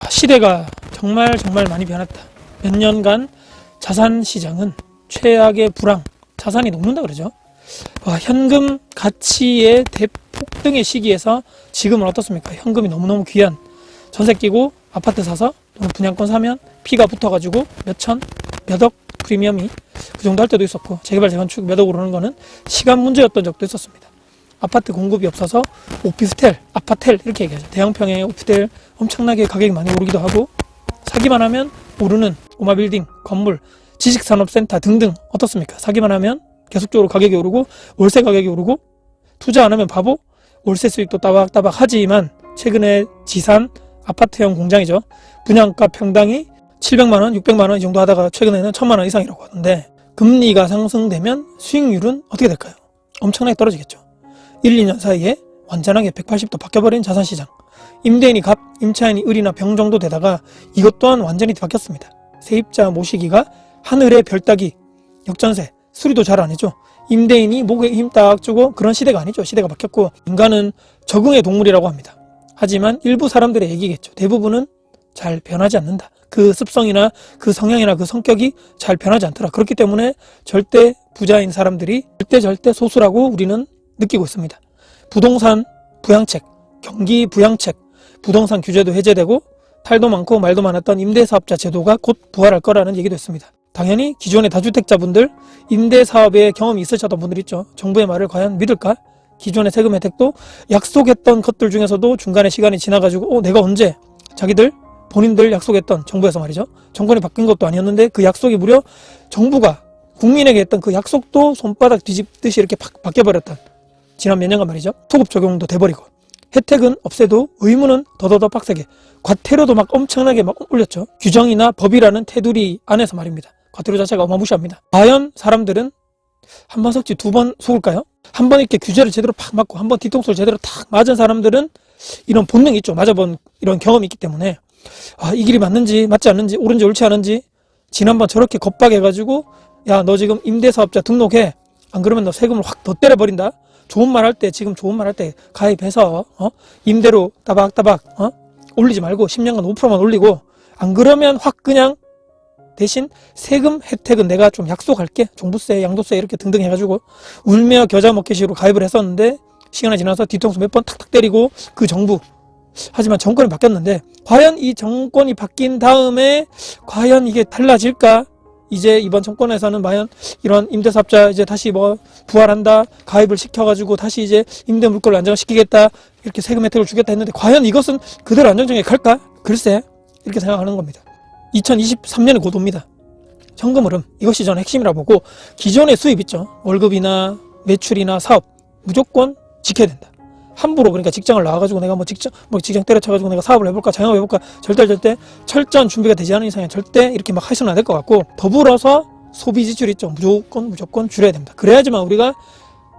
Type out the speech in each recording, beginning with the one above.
시대가 정말 많이 변했다. 몇 년간 자산 시장은 최악의 불황, 자산이 녹는다 그러죠. 현금 가치의 대폭등의 시기에서 지금은 어떻습니까? 현금이 너무너무 귀한, 전세 끼고 아파트 사서 또는 분양권 사면 피가 붙어가지고 몇천, 몇억 프리미엄이 그 정도 할 때도 있었고, 재개발 재건축 몇 억 오르는 거는 시간 문제였던 적도 있었습니다. 아파트 공급이 없어서 오피스텔, 아파텔 이렇게 얘기하죠. 대형평의 오피스텔 엄청나게 가격이 많이 오르기도 하고, 사기만 하면 오르는 오마빌딩, 건물, 지식산업센터 등등 어떻습니까? 사기만 하면 계속적으로 가격이 오르고, 월세 가격이 오르고, 투자 안 하면 바보, 월세 수익도 따박따박 하지만 최근에 지산 아파트형 공장이죠. 분양가 평당이 700만원, 600만원 이 정도 하다가 최근에는 1000만원 이상이라고 하는데, 금리가 상승되면 수익률은 어떻게 될까요? 엄청나게 떨어지겠죠. 1, 2년 사이에 완전하게 180도 바뀌어버린 자산시장. 임대인이 갑, 임차인이 을이나 병 정도 되다가 이것 또한 완전히 바뀌었습니다. 세입자 모시기가 하늘의 별 따기, 역전세, 수리도 잘 안 해줘. 임대인이 목에 힘 딱 주고 그런 시대가 아니죠. 시대가 바뀌었고, 인간은 적응의 동물이라고 합니다. 하지만 일부 사람들의 얘기겠죠. 대부분은 잘 변하지 않는다. 그 습성이나 그 성향이나 그 성격이 잘 변하지 않더라. 그렇기 때문에 절대 부자인 사람들이 절대 소수라고 우리는 느끼고 있습니다. 부동산 부양책, 경기 부양책, 부동산 규제도 해제되고 탈도 많고 말도 많았던 임대사업자 제도가 곧 부활할 거라는 얘기도 있습니다. 당연히 기존의 다주택자분들, 임대사업에 경험이 있으셨던 분들 있죠. 정부의 말을 과연 믿을까? 기존의 세금 혜택도 약속했던 것들 중에서도 중간에 시간이 지나가지고 내가 언제 자기들 본인들 약속했던, 정부에서 말이죠, 정권이 바뀐 것도 아니었는데 그 약속이 무려 정부가 국민에게 했던 그 약속도 손바닥 뒤집듯이 이렇게 바뀌어버렸던, 지난 몇 년간 말이죠, 소급 적용도 돼버리고, 혜택은 없애도 의무는 더더더 빡세게, 과태료도 막 엄청나게 막 올렸죠. 규정이나 법이라는 테두리 안에서 말입니다. 과태료 자체가 어마무시합니다. 과연 사람들은 한 번 속지 두 번 속을까요? 한 번 이렇게 규제를 제대로 팍 맞고 한 번 뒤통수를 제대로 탁 맞은 사람들은 이런 본능이 있죠. 맞아본 이런 경험이 있기 때문에 이 길이 맞는지 맞지 않는지, 옳은지 옳지 않은지, 지난번 저렇게 겁박해가지고 야 너 지금 임대사업자 등록해, 안 그러면 너 세금을 확 더 때려버린다, 좋은 말 할 때, 지금 좋은 말 할 때 가입해서 임대료 따박따박 올리지 말고 10년간 5%만 올리고, 안 그러면 확 그냥 대신 세금 혜택은 내가 좀 약속할게, 종부세, 양도세 이렇게 등등 해가지고 울며 겨자 먹기식으로 가입을 했었는데, 시간이 지나서 뒤통수 몇 번 탁탁 때리고 그 정부, 하지만 정권이 바뀌었는데 과연 이 정권이 바뀐 다음에 과연 이게 달라질까? 이제 이번 정권에서는 과연 이런 임대사업자 이제 다시 부활한다, 가입을 시켜가지고 다시 이제 임대 물건을 안정시키겠다, 이렇게 세금 혜택을 주겠다 했는데 과연 이것은 그대로 안정적이게 갈까? 글쎄, 이렇게 생각하는 겁니다. 2023년이 곧 옵니다. 현금 흐름, 이것이 저는 핵심이라고 보고, 기존의 수입 있죠, 월급이나 매출이나 사업 무조건 지켜야 된다. 함부로, 그러니까 직장을 나와가지고 내가 직장 때려쳐가지고 내가 사업을 해볼까, 자영업 해볼까, 절대 철저한 준비가 되지 않은 이상에 절대 이렇게 막 하시면 안 될 것 같고, 더불어서 소비 지출 있죠, 무조건 줄여야 됩니다. 그래야지만 우리가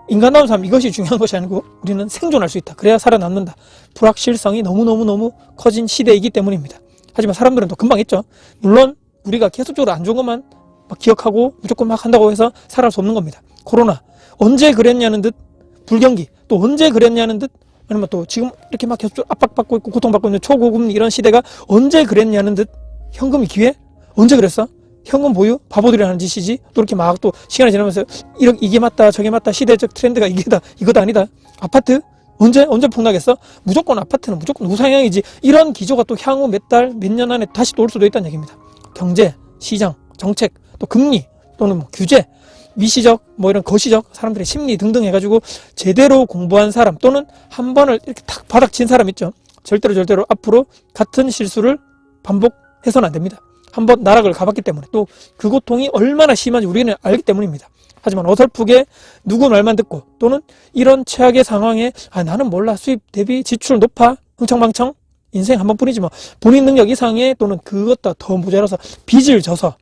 인간다운 삶, 이것이 중요한 것이 아니고 우리는 생존할 수 있다. 그래야 살아남는다. 불확실성이 너무 커진 시대이기 때문입니다. 하지만 사람들은 또 금방 있죠. 물론 우리가 계속적으로 안 좋은 것만 막 기억하고 무조건 막 한다고 해서 살아갈 수 없는 겁니다. 코로나 언제 그랬냐는 듯, 불경기 또 언제 그랬냐는 듯, 아니면 또 지금 이렇게 막 계속 압박받고 있고 고통받고 있는 초고금리 이런 시대가 언제 그랬냐는 듯, 현금이 기회? 언제 그랬어? 현금 보유? 바보들이 하는 짓이지. 또 이렇게 막 또 시간이 지나면서 이게 맞다 저게 맞다, 시대적 트렌드가 이게다 이거도 아니다. 아파트? 언제 폭락했어? 무조건 아파트는 무조건 우상향이지. 이런 기조가 또 향후 몇 달, 몇 년 안에 다시 또 올 수도 있다는 얘기입니다. 경제, 시장, 정책, 또 금리, 또는 규제, 미시적, 이런 거시적 사람들의 심리 등등 해가지고 제대로 공부한 사람, 또는 한 번을 이렇게 탁 바닥 친 사람 있죠. 절대로 앞으로 같은 실수를 반복해서는 안 됩니다. 한번 나락을 가봤기 때문에, 또 그 고통이 얼마나 심한지 우리는 알기 때문입니다. 하지만 어설프게 누구 말만 듣고, 또는 이런 최악의 상황에 나는 몰라, 수입 대비 지출 높아, 흥청망청, 인생 한 번뿐이지 본인 능력 이상의, 또는 그것보다 더 모자라서 빚을 져서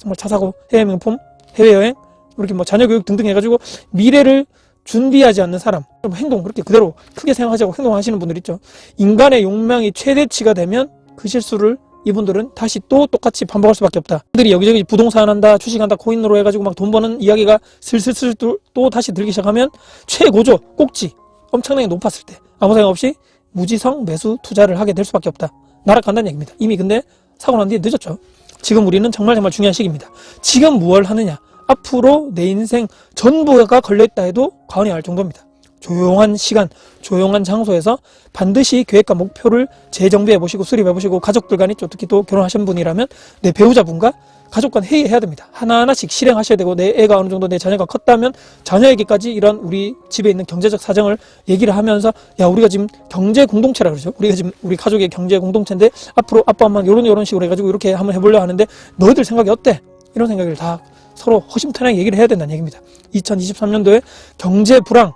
정말 차 사고 해외 명품, 해외여행, 이렇게 자녀 교육 등등 해가지고 미래를 준비하지 않는 사람, 행동 그렇게 그대로 크게 생각하자고 행동하시는 분들 있죠. 인간의 욕망이 최대치가 되면 그 실수를 이분들은 다시 또 똑같이 반복할 수밖에 없다. 들이 여기저기 부동산 한다, 주식한다, 코인으로 해가지고 막 돈 버는 이야기가 슬슬 또 다시 들기 시작하면 최고조, 꼭지 엄청나게 높았을 때 아무 생각 없이 무지성 매수 투자를 하게 될 수밖에 없다. 날아간다는 얘기입니다. 이미 근데 사고 난 뒤에 늦었죠. 지금 우리는 정말 중요한 시기입니다. 지금 무엇을 하느냐. 앞으로 내 인생 전부가 걸려있다 해도 과언이 아닐 정도입니다. 조용한 시간, 조용한 장소에서 반드시 계획과 목표를 재정비해 보시고 수립해 보시고, 가족들 간에 특히 또 결혼하신 분이라면 내 배우자분과 가족 간 회의해야 됩니다. 하나하나씩 실행하셔야 되고, 내 애가 어느 정도 내 자녀가 컸다면 자녀에게까지 이런 우리 집에 있는 경제적 사정을 얘기를 하면서, 야, 우리가 지금 경제 공동체라 그러죠. 우리가 지금 우리 가족의 경제 공동체인데 앞으로 아빠 엄마 요런 식으로 해가지고 이렇게 한번 해보려 하는데 너희들 생각이 어때? 이런 생각을 다 서로 허심탄회하게 얘기를 해야 된다는 얘기입니다. 2023년도에 경제 불황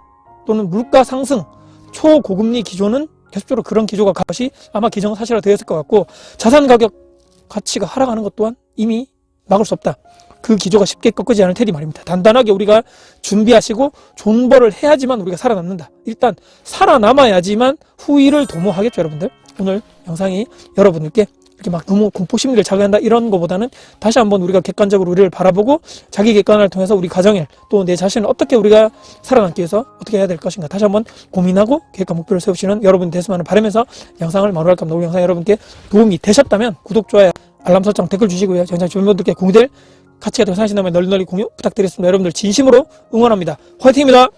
또는 물가 상승, 초고금리 기조는 계속적으로 그런 기조가 것이 아마 기정사실화 되었을 것 같고, 자산 가격 가치가 하락하는 것 또한 이미 막을 수 없다. 그 기조가 쉽게 꺾이지 않을 테니 말입니다. 단단하게 우리가 준비하시고 존버를 해야지만 우리가 살아남는다. 일단 살아남아야지만 후일을 도모하겠죠, 여러분들. 오늘 영상이 여러분들께 이렇게 막 너무 공포심리를 자극한다 이런 거보다는 다시 한번 우리가 객관적으로 우리를 바라보고 자기 객관화를 통해서 우리 가정일 또 내 자신을 어떻게 우리가 살아남기 위해서 어떻게 해야 될 것인가 다시 한번 고민하고 계획과 목표를 세우시는 여러분이 됐으면 하는 바람에서 영상을 마무리할까 합니다. 오늘 영상 여러분께 도움이 되셨다면 구독, 좋아요, 알람 설정, 댓글 주시고요. 영상 주변 분들께 공유될 가치가 더 생기신다면 널리 공유 부탁드리겠습니다. 여러분들 진심으로 응원합니다. 화이팅입니다.